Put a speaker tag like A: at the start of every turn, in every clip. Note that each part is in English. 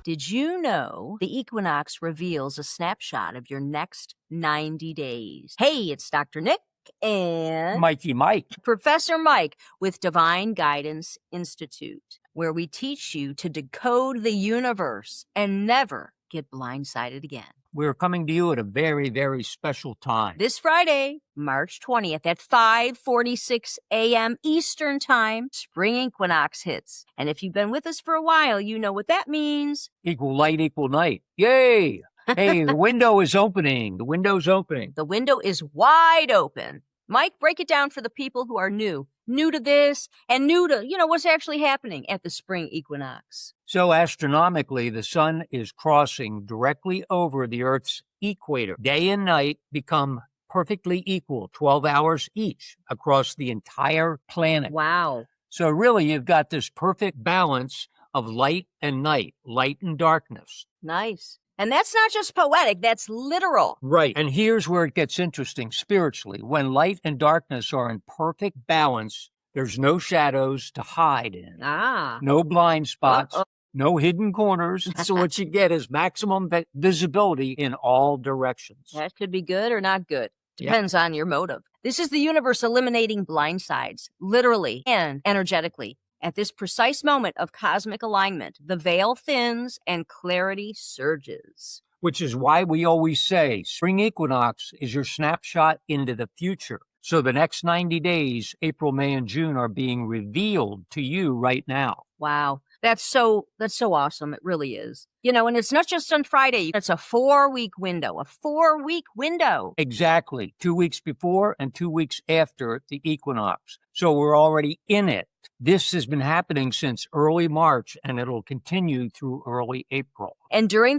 A: Did you know the equinox reveals a snapshot of your next 90 days? Hey, it's Dr. Nic and
B: Mikey Mike.
A: Professor Mike with Divine Guidance Institute, where we teach you to decode the universe and never get blindsided again.
B: We're coming to you at a very, very special time.
A: This Friday, March 20th at 5:46 a.m. Eastern Time, Spring Equinox hits. And if you've been with us for a while, you know what that means.
B: Equal light, equal night. Yay! Hey, the window is opening. The window's opening.
A: The window is wide open. Mike, break it down for the people who are new to this and new to, what's actually happening at the spring equinox.
B: So astronomically, the sun is crossing directly over the Earth's equator. Day and night become perfectly equal, 12 hours each across the entire planet.
A: Wow.
B: So really, you've got this perfect balance of light and night, light and darkness.
A: Nice. And that's not just poetic, that's literal.
B: Right. And here's where it gets interesting spiritually. When light and darkness are in perfect balance, there's no shadows to hide in. No blind spots. No hidden corners. So what you get is maximum visibility in all directions.
A: That could be good or not good. Depends on your motive. This is the universe eliminating blindsides, literally and energetically. At this precise moment of cosmic alignment, the veil thins and clarity surges.
B: Which is why we always say spring equinox is your snapshot into the future. So the next 90 days, April, May, and June, are being revealed to you right now.
A: Wow. That's so awesome. It really is. And it's not just on Friday. It's a 4-week window,
B: Exactly. 2 weeks before and 2 weeks after the equinox. So we're already in it. This has been happening since early March, and it'll continue through early April.
A: And during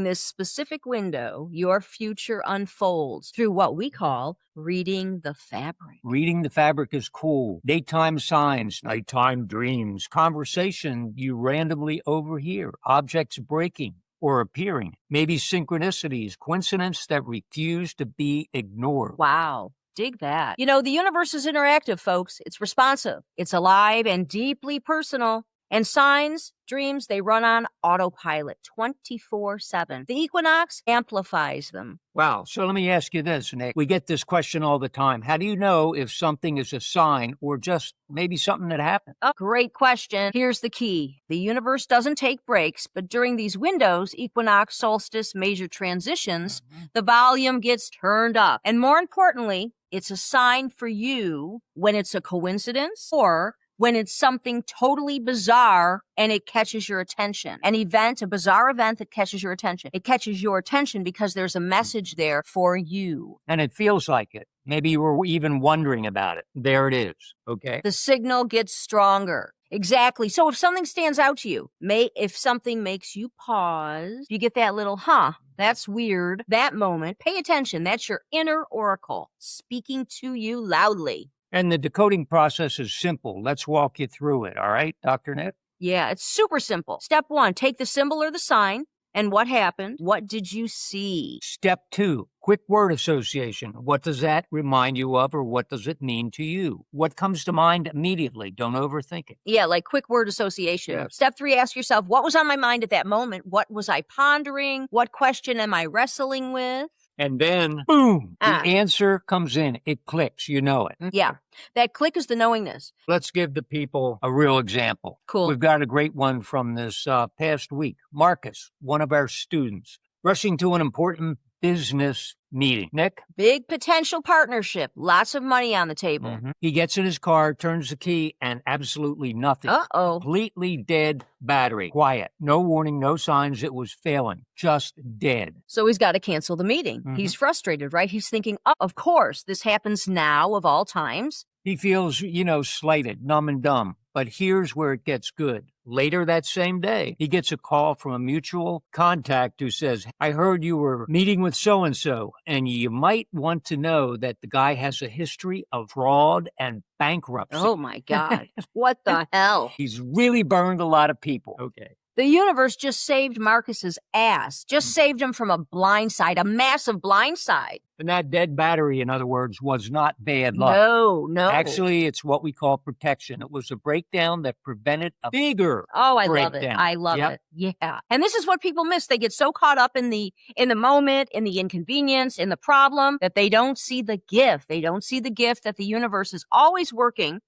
A: this specific window, your future unfolds through what we call reading the fabric.
B: Reading the fabric is cool. Daytime signs, nighttime dreams, conversation you randomly overhear, objects breaking or appearing, maybe synchronicities, coincidence that refuse to be ignored.
A: Wow. Dig that. The universe is interactive, folks. It's responsive. It's alive and deeply personal. And signs, dreams, they run on autopilot 24/7. The equinox amplifies them.
B: Wow. So let me ask you this, Nick. We get this question all the time. How do you know if something is a sign or just maybe something that happened?
A: Oh, great question. Here's the key. The universe doesn't take breaks, but during these windows, equinox, solstice, major transitions, the volume gets turned up. And more importantly, it's a sign for you when it's a coincidence or when it's something totally bizarre and it catches your attention. A bizarre event that catches your attention. It catches your attention because there's a message there for you.
B: And it feels like it. Maybe you were even wondering about it. There it is. Okay.
A: The signal gets stronger. Exactly. So if something stands out to you, if something makes you pause, you get that little, that's weird. That moment, pay attention. That's your inner oracle speaking to you loudly.
B: And the decoding process is simple. Let's walk you through it. All right, Dr. Nic?
A: Yeah, it's super simple. Step 1, take the symbol or the sign. And what happened? What did you see?
B: Step 2, quick word association. What does that remind you of, or what does it mean to you? What comes to mind immediately? Don't overthink it.
A: Yeah, like quick word association.
B: Yeah.
A: Step 3, ask yourself, what was on my mind at that moment? What was I pondering? What question am I wrestling with?
B: And then, boom, the answer comes in. It clicks. You know it.
A: Yeah, that click is the knowingness.
B: Let's give the people a real example.
A: Cool.
B: We've got a great one from this past week. Marcus, one of our students, rushing to an important business meeting. Nick?
A: Big potential partnership. Lots of money on the table.
B: Mm-hmm. He gets in his car, turns the key, and absolutely nothing. Completely dead battery. Quiet. No warning, no signs it was failing. Just dead.
A: So he's got to cancel the meeting. Mm-hmm. He's frustrated, right? He's thinking, of course, this happens now of all times.
B: He feels, slighted, numb and dumb. But here's where it gets good. Later that same day, he gets a call from a mutual contact who says, I heard you were meeting with so-and-so, and you might want to know that the guy has a history of fraud and bankruptcy.
A: Oh, my God. What the hell?
B: He's really burned a lot of people. Okay.
A: The universe just saved Marcus's ass, just saved him from a blindside, a massive blindside.
B: And that dead battery, in other words, was not bad luck.
A: No.
B: Actually, it's what we call protection. It was a breakdown that prevented a bigger
A: I
B: breakdown.
A: love it. I love it. Yeah. And this is what people miss. They get so caught up in the moment, in the inconvenience, in the problem, that they don't see the gift. They don't see the gift that the universe is always working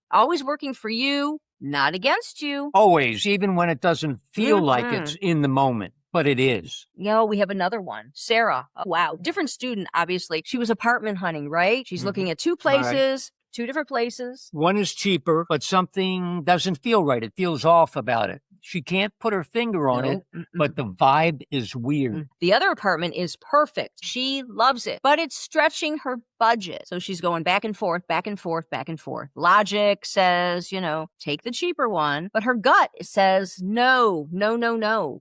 A: for you, not against you.
B: Always, even when it doesn't feel like it's in the moment. But it is.
A: We have another one. Sarah. Oh, wow. Different student, obviously. She was apartment hunting, right? She's looking at two places, two different places.
B: One is cheaper, but something doesn't feel right. It feels off about it. She can't put her finger on it, but the vibe is weird.
A: The other apartment is perfect. She loves it, but it's stretching her budget. So she's going back and forth, back and forth, back and forth. Logic says, take the cheaper one, but her gut says, no.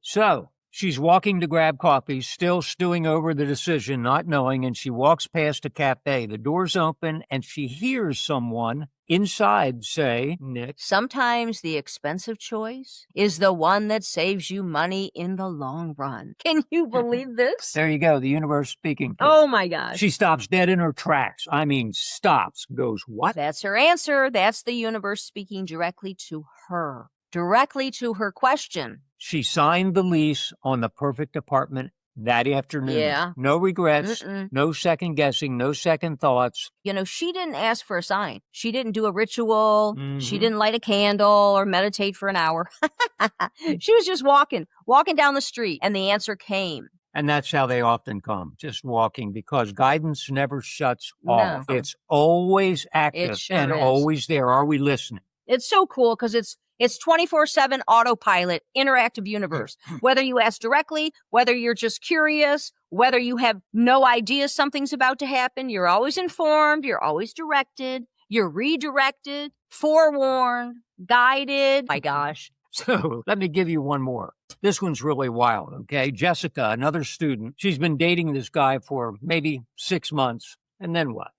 B: So she's walking to grab coffee, still stewing over the decision, not knowing, and she walks past a cafe. The door's open, and she hears someone inside say, Nic,
A: sometimes the expensive choice is the one that saves you money in the long run. Can you believe this?
B: There you go, the universe speaking.
A: Oh, my gosh.
B: She stops dead in her tracks. I mean, stops, goes, what?
A: That's her answer. That's the universe speaking directly to her, directly to her question.
B: She signed the lease on the perfect apartment that afternoon.
A: Yeah.
B: No regrets, no second guessing, no second thoughts.
A: She didn't ask for a sign. She didn't do a ritual. She didn't light a candle or meditate for an hour. She was just walking down the street, and the answer came.
B: And that's how they often come, just walking, because guidance never shuts off. It's always active and always there. Are we listening?
A: It's so cool because it's 24/7 autopilot, interactive universe. Whether you ask directly, whether you're just curious, whether you have no idea something's about to happen, you're always informed, you're always directed, you're redirected, forewarned, guided. My gosh.
B: So let me give you one more. This one's really wild, okay? Jessica, another student, she's been dating this guy for maybe 6 months. And then what?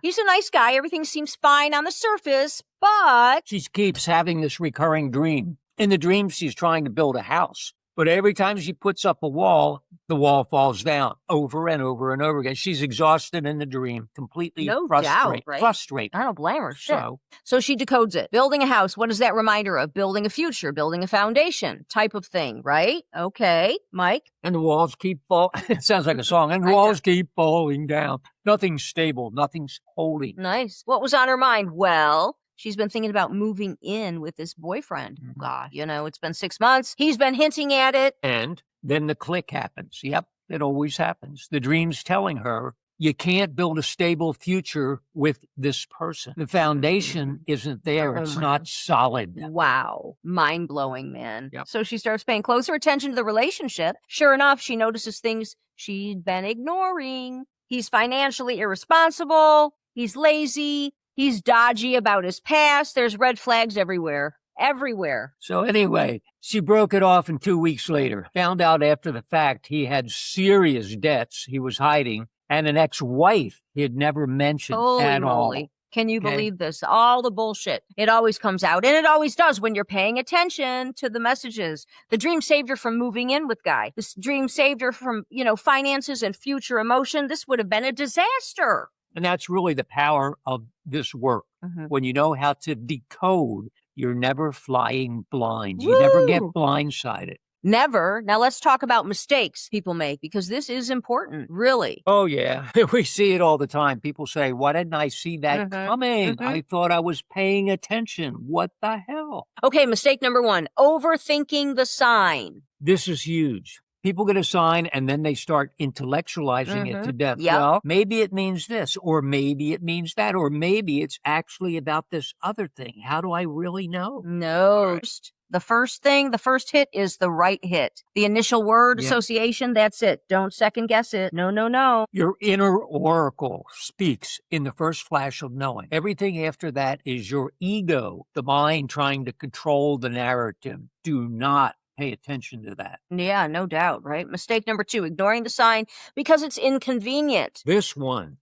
A: He's a nice guy. Everything seems fine on the surface, but
B: she keeps having this recurring dream. In the dream, she's trying to build a house. But every time she puts up a wall, the wall falls down over and over and over again. She's exhausted in the dream, completely frustrated.
A: Right?
B: Frustrated.
A: I don't blame her. So she decodes it. Building a house. What does that remind her of? Building a future, building a foundation type of thing, right? Okay, Mike.
B: And the walls keep falling. It sounds like a song. And the walls keep falling down. Nothing's stable. Nothing's holding.
A: Nice. What was on her mind? Well, she's been thinking about moving in with this boyfriend. God, it's been 6 months. He's been hinting at it.
B: And then the click happens. Yep, it always happens. The dream's telling her, you can't build a stable future with this person. The foundation isn't there. It's not solid.
A: Wow. Mind-blowing, man.
B: Yep.
A: So she starts paying closer attention to the relationship. Sure enough, she notices things she'd been ignoring. He's financially irresponsible. He's lazy. He's dodgy about his past. There's red flags everywhere. Everywhere.
B: So anyway, she broke it off, and 2 weeks later, found out after the fact he had serious debts he was hiding and an ex-wife he had never mentioned at all.
A: Can you believe this? All the bullshit. It always comes out, and it always does when you're paying attention to the messages. The dream saved her from moving in with guy. This dream saved her from, finances and future emotion. This would have been a disaster.
B: And that's really the power of this work. When you know how to decode, you're never flying blind. You never get blindsided.
A: Never. Now let's talk about mistakes people make, because this is important, really.
B: Oh, yeah. We see it all the time. People say, why didn't I see that coming? I thought I was paying attention. What the hell?
A: Okay, mistake number 1, overthinking the sign.
B: This is huge. People get a sign and then they start intellectualizing it to death.
A: Yep.
B: Well, maybe it means this, or maybe it means that, or maybe it's actually about this other thing. How do I really know?
A: No. The first thing, the first hit is the right hit. The initial word association, that's it. Don't second guess it. No.
B: Your inner oracle speaks in the first flash of knowing. Everything after that is your ego, the mind trying to control the narrative. Do not pay attention to that.
A: Yeah, no doubt, right? Mistake number 2, ignoring the sign because it's inconvenient.
B: This one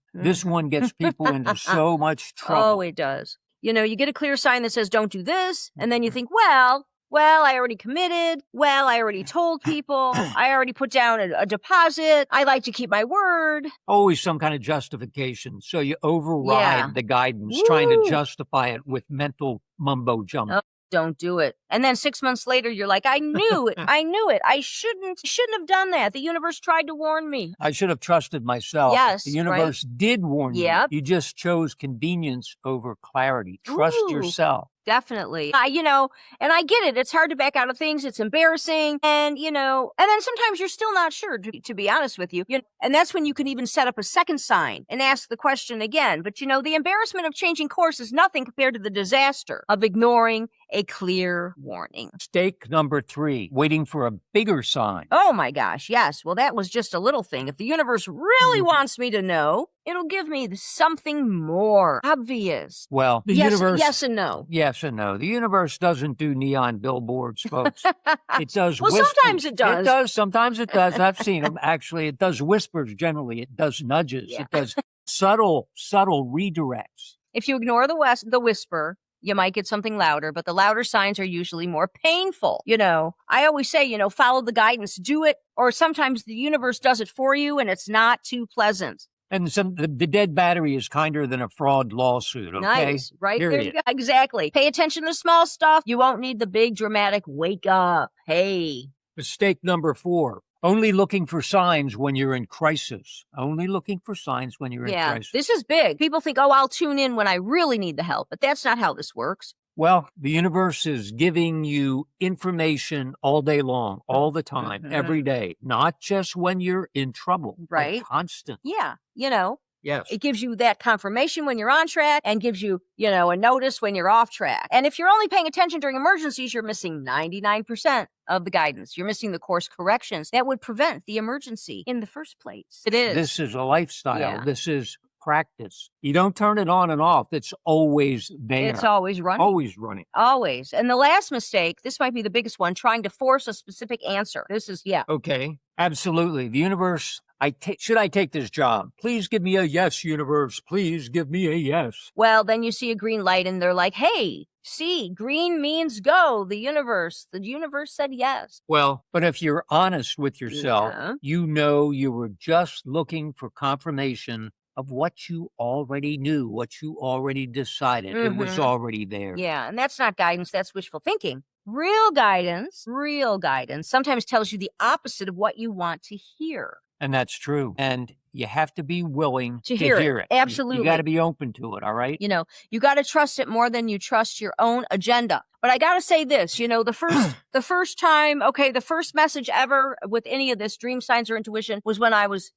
B: gets people into so much trouble.
A: Oh, it does. You get a clear sign that says don't do this, and then you think, well, Well, I already committed. Well, I already told people. I already put down a deposit. I like to keep my word.
B: Always some kind of justification. So you override
A: Yeah.
B: the guidance, trying to
A: Woo.
B: justify it with mental mumbo jumbo.
A: Oh, don't do it. And then 6 months later, you're like, I knew it. I knew it. I shouldn't have done that. The universe tried to warn me.
B: I should have trusted myself.
A: Yes,
B: the universe did warn
A: Yep.
B: you. You just chose convenience over clarity. Trust
A: Ooh.
B: yourself.
A: Definitely. And I get it. It's hard to back out of things. It's embarrassing. And, and then sometimes you're still not sure, to be honest with you. And that's when you can even set up a second sign and ask the question again. But, the embarrassment of changing course is nothing compared to the disaster of ignoring a clear warning.
B: Mistake number 3, waiting for a bigger sign.
A: Oh my gosh, yes. Well, that was just a little thing. If the universe really wants me to know, it'll give me something more obvious.
B: Well, the
A: yes,
B: universe...
A: Yes and no.
B: Yes and no. The universe doesn't do neon billboards, folks. It does
A: Well,
B: whispers.
A: sometimes it does.
B: It does. Sometimes it does. I've seen them. Actually, it does whispers generally. It does nudges.
A: Yeah.
B: It does subtle redirects.
A: If you ignore the whisper, you might get something louder, but the louder signs are usually more painful. I always say, follow the guidance, do it, or sometimes the universe does it for you and it's not too pleasant.
B: And the dead battery is kinder than a fraud lawsuit, okay?
A: Nice, right? There
B: Period.
A: you go. Exactly. Pay attention to small stuff. You won't need the big dramatic wake up. Hey.
B: Mistake number 4. Only looking for signs when you're in crisis. Only looking for signs when you're in crisis.
A: This is big. People think, I'll tune in when I really need the help, but that's not how this works.
B: Well, the universe is giving you information all day long, all the time, every day, not just when you're in trouble,
A: right?
B: But constant.
A: Yeah,
B: Yes.
A: It gives you that confirmation when you're on track and gives you, a notice when you're off track. And if you're only paying attention during emergencies, you're missing 99% of the guidance. You're missing the course corrections that would prevent the emergency in the first place. It is.
B: This is a lifestyle.
A: Yeah.
B: This is practice. You don't turn it on and off. It's always there.
A: It's always running.
B: Always running.
A: Always. And the last mistake, this might be the biggest one, trying to force a specific answer. This is,
B: Okay. Absolutely. The universe, should I take this job? Please give me a yes, universe. Please give me a yes.
A: Well, then you see a green light and they're like, hey, see, green means go. The universe said yes.
B: Well, but if you're honest with yourself, you know you were just looking for confirmation of what you already knew, what you already decided. It was already there.
A: Yeah, and that's not guidance, that's wishful thinking. Real guidance sometimes tells you the opposite of what you want to hear.
B: And that's true. And you have to be willing to
A: hear it. Absolutely.
B: You got to be open to it, all right?
A: You got to trust it more than you trust your own agenda. But I got to say this, the first time, the first message ever with any of this dream signs or intuition was when I was,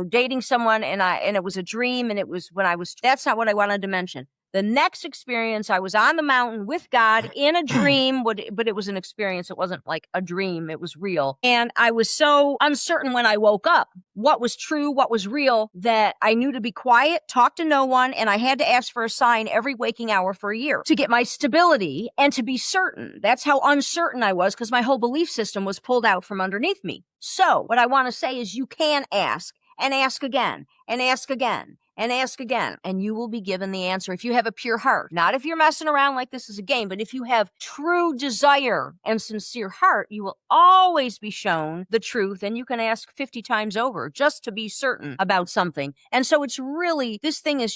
A: dating someone and it was a dream and it was when that's not what I wanted to mention. The next experience, I was on the mountain with God in a dream, but it was an experience. It wasn't like a dream. It was real. And I was so uncertain when I woke up what was true, what was real, that I knew to be quiet, talk to no one, and I had to ask for a sign every waking hour for a year to get my stability and to be certain. That's how uncertain I was because my whole belief system was pulled out from underneath me. So what I want to say is you can ask and ask again and ask again. And ask again, and you will be given the answer if you have a pure heart. Not if you're messing around like this is a game, but if you have true desire and sincere heart, you will always be shown the truth, and you can ask 50 times over just to be certain about something. And so it's really, this thing is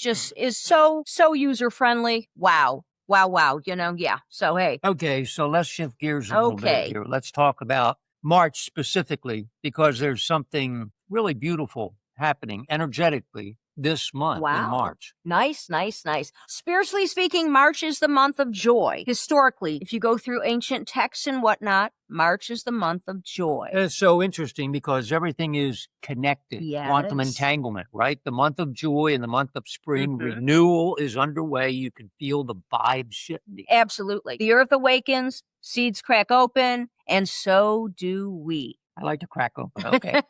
A: so user-friendly. Wow. Wow. So, hey.
B: Okay, so let's shift gears a little bit here. Let's talk about March specifically, because there's something really beautiful happening energetically this month in March.
A: Nice. Spiritually speaking, March is the month of joy. Historically, if you go through ancient texts and whatnot, March is the month of joy.
B: It's so interesting because everything is connected.
A: Yes.
B: Quantum entanglement, right? The month of joy and the month of spring. Renewal is underway. You can feel the vibe shifting.
A: Absolutely. The earth awakens, seeds crack open, and so do we.
B: I like to crack open. Okay.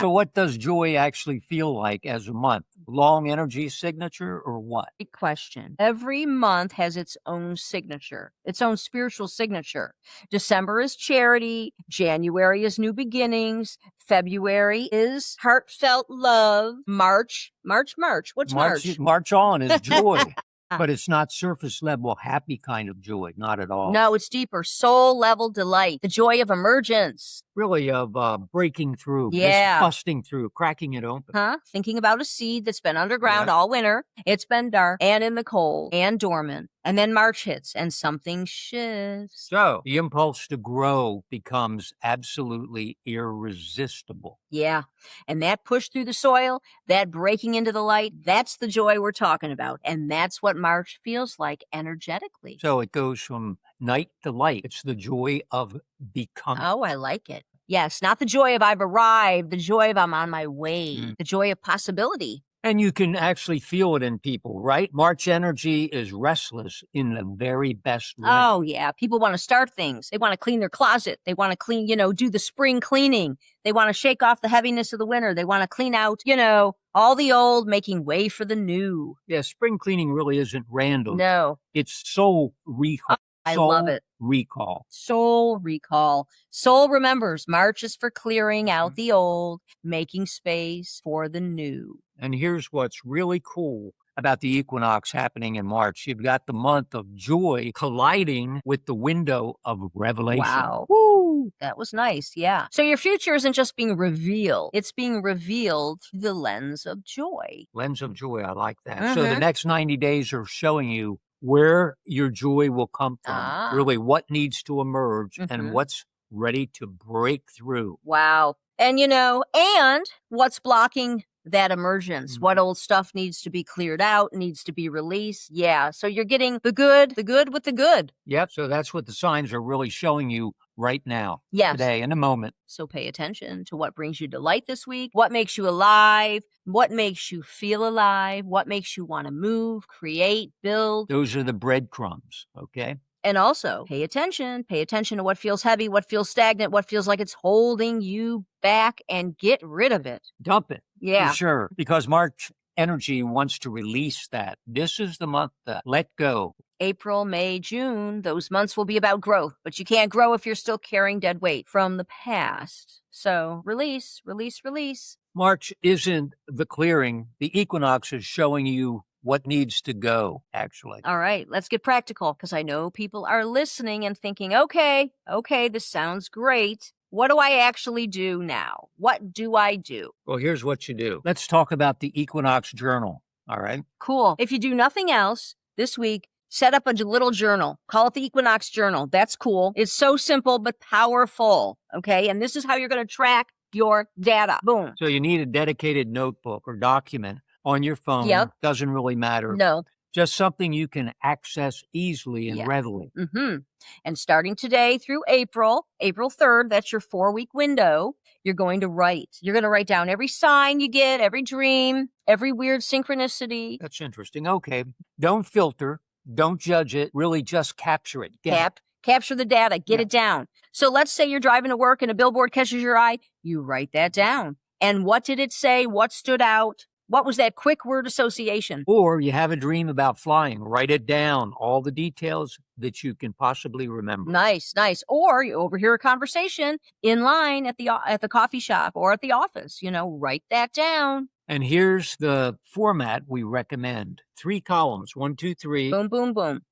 B: So what does joy actually feel like as a month? Long energy signature or what?
A: Good question. Every month has its own signature, its own spiritual signature. December is charity. January is new beginnings. February is heartfelt love. March. What's March?
B: March on is joy. But it's not surface level, happy kind of joy. Not at all.
A: No, it's deeper. Soul level delight. The joy of emergence.
B: Really of breaking through.
A: Yeah.
B: Busting through, cracking it open.
A: Thinking about a seed that's been underground all winter. It's been dark and in the cold and dormant. And then March hits and something shifts.
B: So the impulse to grow becomes absolutely irresistible.
A: Yeah. And that push through the soil, that breaking into the light, that's the joy we're talking about. And that's what March feels like energetically.
B: So it goes from night to light. It's the joy of becoming.
A: Oh, I like it. Yes, not the joy of I've arrived, the joy of I'm on my way, the joy of possibility.
B: And you can actually feel it in people, right? March energy is restless in the very best way.
A: Oh, yeah. People want to start things. They want to clean their closet. They want to clean, do the spring cleaning. They want to shake off the heaviness of the winter. They want to clean out, all the old, making way for the new.
B: Yeah, spring cleaning really isn't random.
A: No.
B: It's soul recall.
A: I love it.
B: Recall.
A: Soul recall. Soul remembers. March is for clearing out the old, making space for the new.
B: And here's what's really cool about the equinox happening in March. You've got the month of joy colliding with the window of revelation.
A: Wow. Woo! That was nice. Yeah. So your future isn't just being revealed. It's being revealed through the lens of joy.
B: Lens of joy. I like that. So the next 90 days are showing you where your joy will come from, really what needs to emerge and what's ready to break through.
A: Wow. And, and what's blocking that emergence, what old stuff needs to be cleared out, needs to be released. Yeah. So you're getting the good with the good.
B: Yep. So that's what the signs are really showing you right now.
A: Yes.
B: Today, in a moment.
A: So pay attention to what brings you delight this week, what makes you alive, what makes you feel alive, what makes you want to move, create, build.
B: Those are the breadcrumbs. Okay.
A: And also pay attention to what feels heavy, what feels stagnant, what feels like it's holding you back, and get rid of it.
B: Dump it.
A: Yeah.
B: For sure. Because March energy wants to release that. This is the month to let go.
A: April, May, June, those months will be about growth, but you can't grow if you're still carrying dead weight from the past. So release, release, release.
B: March isn't the clearing. The equinox is showing you what needs to go, actually.
A: All right, let's get practical, because I know people are listening and thinking, okay, this sounds great. What do I actually do now? What do I do?
B: Well, here's what you do. Let's talk about the equinox journal, all right?
A: Cool. If you do nothing else this week, set up a little journal. Call it the Equinox Journal. That's cool. It's so simple but powerful, okay? And this is how you're going to track your data. Boom.
B: So you need a dedicated notebook or document on your phone.
A: Yep.
B: Doesn't really matter.
A: No.
B: Just something you can access easily and readily.
A: And starting today through April 3rd, that's your 4-week window, you're going to write. You're going to write down every sign you get, every dream, every weird synchronicity.
B: That's interesting. Okay. Don't filter. Don't judge it. Really just capture it.
A: Capture the data. Get it down. So let's say you're driving to work and a billboard catches your eye. You write that down. And what did it say? What stood out? What was that quick word association?
B: Or you have a dream about flying. Write it down. All the details that you can possibly remember.
A: Nice. Or you overhear a conversation in line at the coffee shop or at the office. Write that down.
B: And here's the format we recommend. 3 columns. 1, 2, 3.
A: Boom, boom, boom.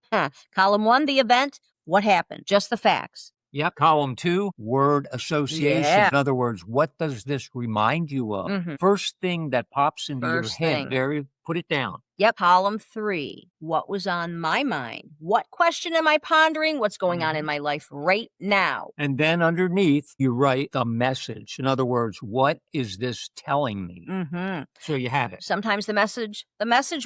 A: Column 1, the event. What happened? Just the facts.
B: Yep. Column 2, word association.
A: Yeah.
B: In other words, what does this remind you of? First thing that pops into your head. Put it down.
A: Yep. Column 3, what was on my mind? What question am I pondering? What's going on in my life right now?
B: And then underneath, you write the message. In other words, what is this telling me? So you have it.
A: Sometimes the message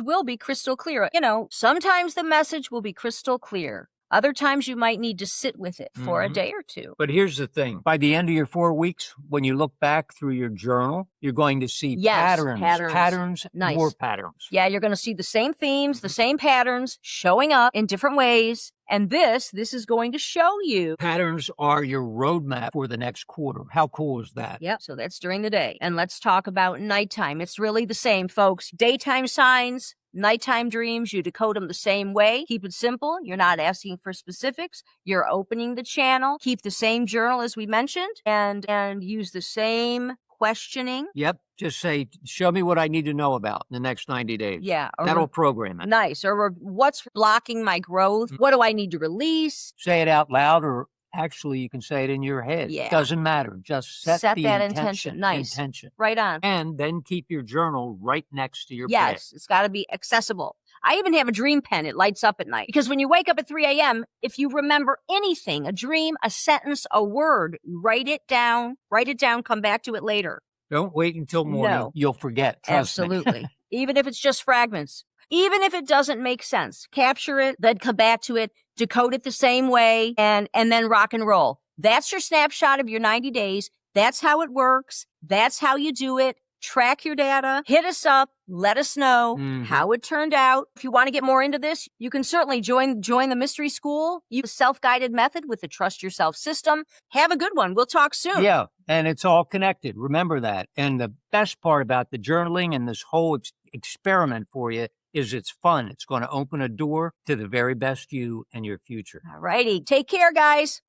A: will be crystal clear. Sometimes the message will be crystal clear. Other times you might need to sit with it for a day or two.
B: But here's the thing. By the end of your 4 weeks, when you look back through your journal, you're going to see patterns,
A: Nice.
B: More patterns.
A: Yeah, you're going to see the same themes, the same patterns showing up in different ways. And this is going to show you.
B: Patterns are your roadmap for the next quarter. How cool is that?
A: Yep. So that's during the day. And let's talk about nighttime. It's really the same, folks. Daytime signs, nighttime dreams, you decode them the same way. Keep it simple. You're not asking for specifics. You're opening the channel. Keep the same journal as we mentioned and use the same questioning.
B: Yep. Just say, show me what I need to know about in the next 90 days.
A: Yeah.
B: That'll program it.
A: Nice. Or what's blocking my growth? What do I need to release?
B: Say it out loud, or actually you can say it in your head.
A: Yeah.
B: Doesn't matter. Just set the
A: that intention. Nice.
B: Intention.
A: Right on.
B: And then keep your journal right next to your bed.
A: Yes, it's got to be accessible. I even have a dream pen. It lights up at night. Because when you wake up at 3 a.m., if you remember anything, a dream, a sentence, a word, write it down, come back to it later.
B: Don't wait until morning.
A: No.
B: You'll forget. Trust me.
A: Absolutely. Even if it's just fragments. Even if it doesn't make sense. Capture it, then come back to it, decode it the same way, and then rock and roll. That's your snapshot of your 90 days. That's how it works. That's how you do it. Track your data. Hit us up. Let us know how it turned out. If you want to get more into this, you can certainly join the mystery school. Use self-guided method with the Trust Yourself system. Have a good one. We'll talk soon.
B: Yeah, and it's all connected. Remember that. And the best part about the journaling and this whole experiment for you is it's fun. It's going to open a door to the very best you and your future.
A: All righty. Take care, guys.